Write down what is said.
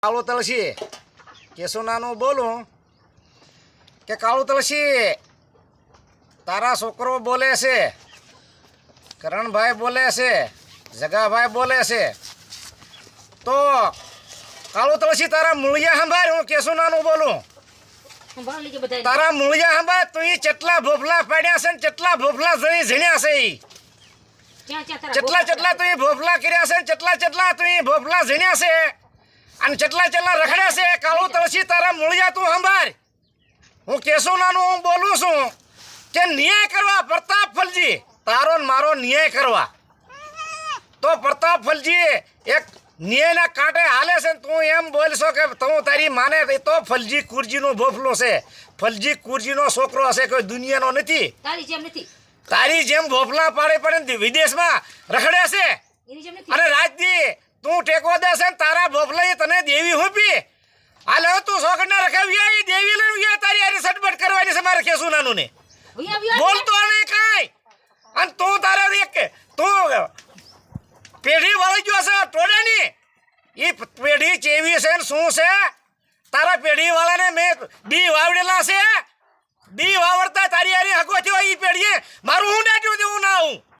કાળુ તળસી કેશુનાનું બોલું કે કાળુ તળસી તારા છોકરો બોલે છે, કરણભાઈ બોલે છે, જગાભાઈ બોલે છે, તો કાળુ તળસી તારા મૂળિયા સંભાળ. હું કેશુનાનું બોલું. તારા મૂળિયા સંભાળ. તું ચેટલા ભોફલા પાડ્યા છે ને ચેટલા ભોફલા ઝીણ્યા છે. ચેટલા તું ભોફલા કર્યા છે ને ચેટલા તું ભોફલા ઝીણ્યા છે અને ચેટલા રખડ્યા છે. કાળુ તળસી તારા મૂળિયા તું સંભાળ. હું કેશુનાનું હું બોલું છું કે ન્યાય કરવા પ્રતાપ ફલજી, તારો ને મારો ન્યાય કરવા. તો પ્રતાપ ફલજી એક ન્યાયના કાંટે હાલે છે ને તું એમ બોલશો કે તું તારી માને તો ફલજી કુરજીનો ભોફલો છે, ફલજી કુરજીનો છોકરો હશે, કોઈ દુનિયાનો નથી. તારી જેમ ભોફલા પાડે પડે વિદેશમાં રખડે છે અને રાજદી તું ટેકો દે છે. તારા ભોફલા તને દેવી હોપી હાલ તું સોગડના રખાવી દેવી લઈ તારી આરી સટબટ કરવાની છે મારે કેશુનાનું ને બોલતો નહીં કાંઈ. અને તું તારા એક તું પેઢી વળી ગયો છે ટોડાની. એ પેઢી ચેવી છે ને શું છે? તારા પેઢી વાળાને મેં બી વાવડેલા છે. બી વાવડતા તારી આરી હગો થયો એ પેઢીએ મારું હું